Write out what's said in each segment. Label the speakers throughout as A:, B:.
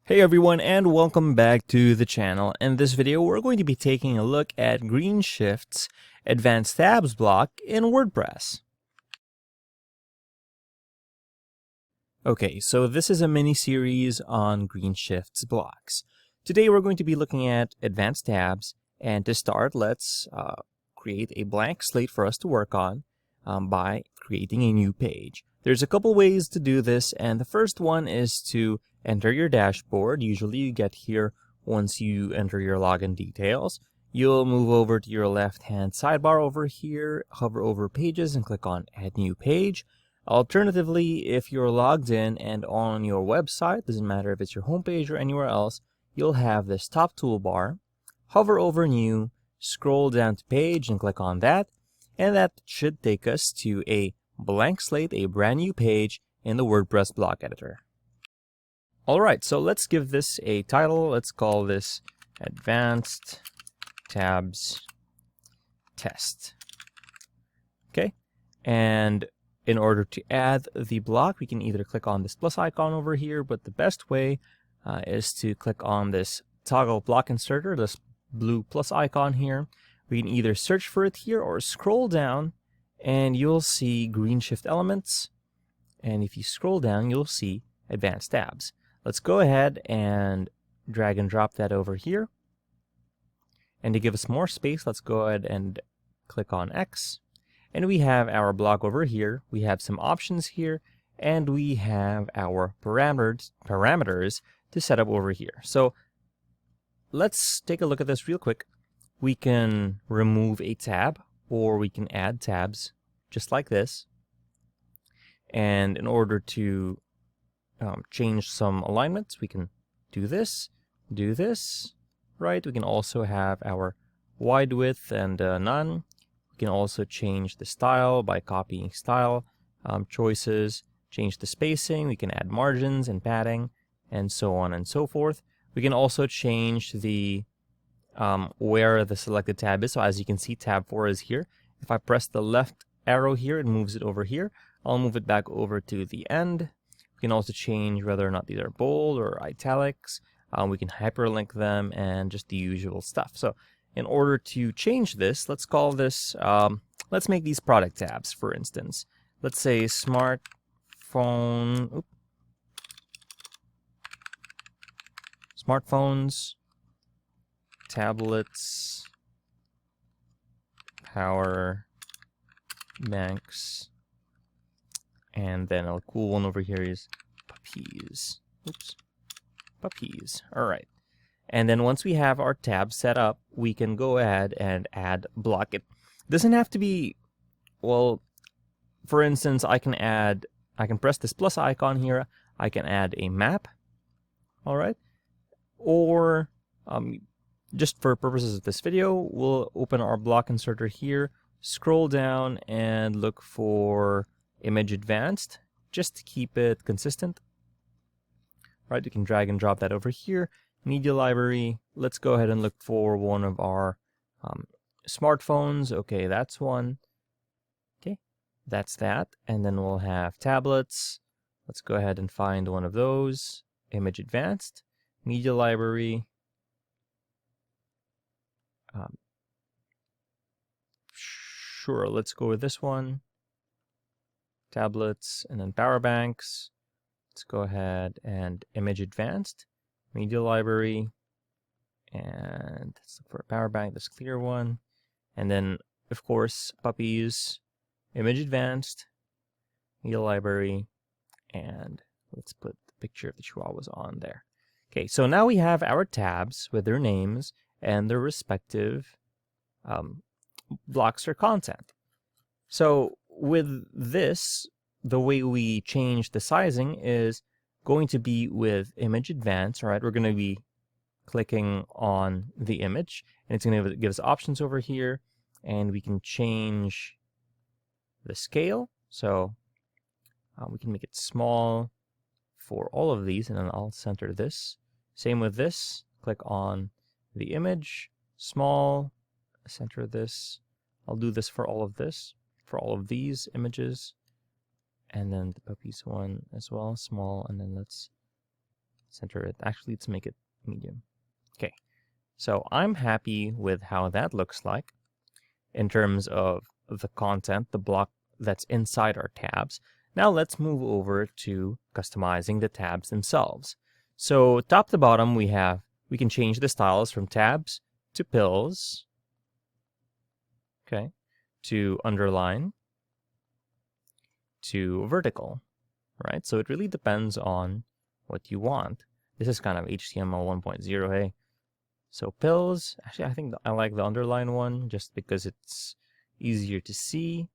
A: Hey everyone, and welcome back to the channel. In this video we're going to be taking a look at GreenShift's advanced tabs block in WordPress. Okay, so this is a mini series on GreenShift's blocks. Today we're going to be looking at advanced tabs, and to start let's create a blank slate for us to work on by creating a new page. There's a couple ways to do this, and the first one is to enter your dashboard. Usually you get here once you enter your login details. You'll move over to your left-hand sidebar over here, hover over Pages, and click on Add New Page. Alternatively, if you're logged in and on your website, doesn't matter if it's your homepage or anywhere else, you'll have this top toolbar. Hover over New, scroll down to Page, and click on that. And that should take us to a blank slate, a brand new page in the WordPress block editor. Alright, so let's give this a title. Let's call this Advanced Tabs Test. Okay, and in order to add the block, we can either click on this plus icon over here, but the best way is to click on this toggle block inserter, this blue plus icon here. We can either search for it here or scroll down and you'll see GreenShift elements. And if you scroll down, you'll see advanced tabs. Let's go ahead and drag and drop that over here. And to give us more space, let's go ahead and click on X. And we have our block over here. We have some options here, and we have our parameters to set up over here. So let's take a look at this real quick. We can remove a tab, or we can add tabs just like this. And in order to change some alignments, we can do this, right? We can also have our wide width and none. We can also change the style by copying style choices, change the spacing. We can add margins and padding, and so on and so forth. We can also change the where the selected tab is. So as you can see, tab 4 is here. If I press the left arrow here, it moves it over here. I'll move it back over to the end. We can also change whether or not these are bold or italics. We can hyperlink them and just the usual stuff. So in order to change this, let's call this, let's make these product tabs, for instance. Let's say smartphones, tablets, power banks, and then a cool one over here is puppies. Puppies. All right. And then once we have our tab set up, we can go ahead and add block. It doesn't have to be, well, for instance, I can press this plus icon here. I can add a map. All right. Or just for purposes of this video, we'll open our block inserter here, scroll down and look for image advanced, just to keep it consistent. Right, you can drag and drop that over here. Media library, let's go ahead and look for one of our smartphones. Okay, that's one. Okay, that's that. And then we'll have tablets. Let's go ahead and find one of those. Image advanced, media library. Sure, let's go with this one. Tablets, and then power banks. Let's go ahead and image advanced, media library, and let's look for a power bank, this clear one. And then, of course, puppies, image advanced, media library, and let's put the picture of the chihuahuas on there. Okay, so now we have our tabs with their names and their respective blocks or content. So with this, the way we change the sizing is going to be with image advanced. All right, we're going to be clicking on the image, and it's going to give us options over here, and we can change the scale. So we can make it small for all of these, and then I'll center this. Same with this. Click on the image, small, center this. I'll do this for all of this, for all of these images. And then the puppies one as well, small, and then let's Center it. Actually, let's make it medium. Okay. So I'm happy with how that looks like in terms of the content, the block that's inside our tabs. Now let's move over to customizing the tabs themselves. So top to bottom, we can change the styles from tabs to pills, okay, to underline, to vertical, right? So it really depends on what you want. This is kind of HTML 1.0, hey? So pills, actually I think I like the underline one just because it's easier to see.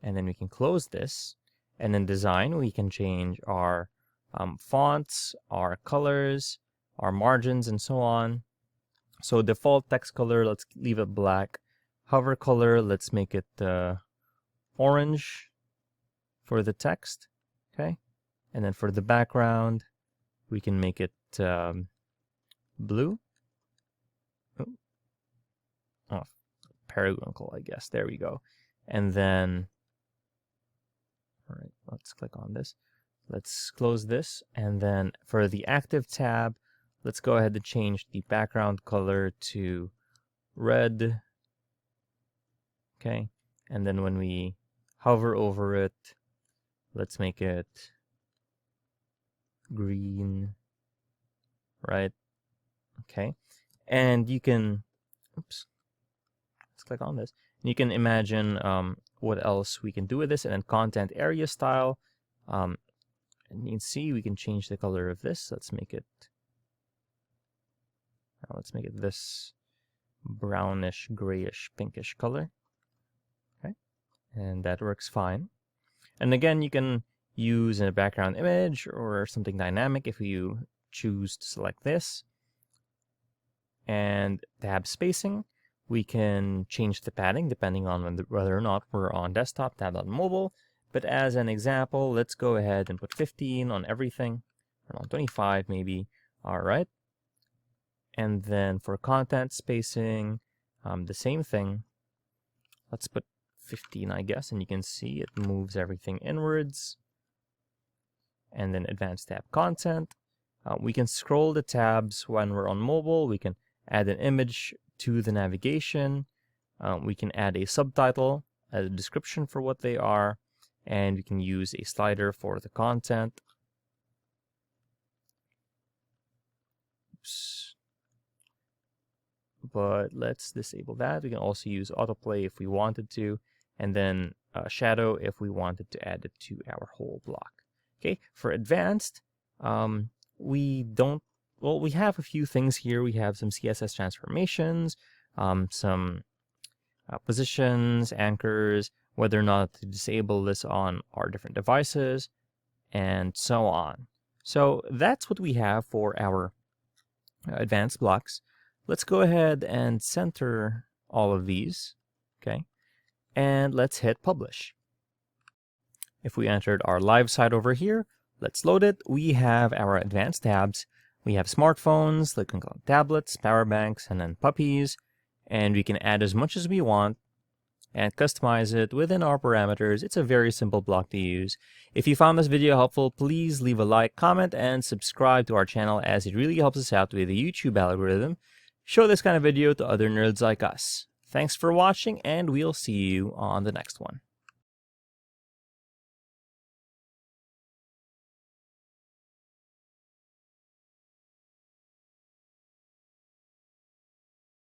A: And then we can close this. And in design, we can change our fonts, our colors, our margins, and so on. So default text color, let's leave it black. Hover color, let's make it orange for the text, okay? And then for the background, we can make it blue. Oh, periwinkle, I guess. There we go. And then, all right, let's click on this. Let's close this. And then for the active tab, let's go ahead and change the background color to red. Okay. And then when we hover over it, let's make it green, right? Okay. And you can, oops, let's click on this. You can imagine what else we can do with this. And then content area style. And you can see we can change the color of this. Let's make it this brownish, grayish, pinkish color. Okay, and that works fine. And again, you can use a background image or something dynamic if you choose to select this. And tab spacing, we can change the padding depending on whether or not we're on desktop, tablet, and mobile. But as an example, let's go ahead and put 15 on everything, or on 25 maybe. All right. And then for content spacing, the same thing. Let's put 15, I guess, and you can see it moves everything inwards. And then advanced tab content. We can scroll the tabs when we're on mobile. We can add an image to the navigation. We can add a subtitle, a description for what they are, and we can use a slider for the content. Oops. But let's disable that. We can also use autoplay if we wanted to, and then shadow if we wanted to add it to our whole block. Okay, for advanced, we have a few things here. We have some CSS transformations, some positions, anchors, whether or not to disable this on our different devices, and so on. So that's what we have for our advanced blocks. Let's go ahead and center all of these, okay? And let's hit publish. If we entered our live site over here, let's load it. We have our advanced tabs. We have smartphones, like tablets, power banks, and then puppies. And we can add as much as we want and customize it within our parameters. It's a very simple block to use. If you found this video helpful, please leave a like, comment, and subscribe to our channel, as it really helps us out with the YouTube algorithm. Show this kind of video to other nerds like us. Thanks for watching, and we'll see you on the next one.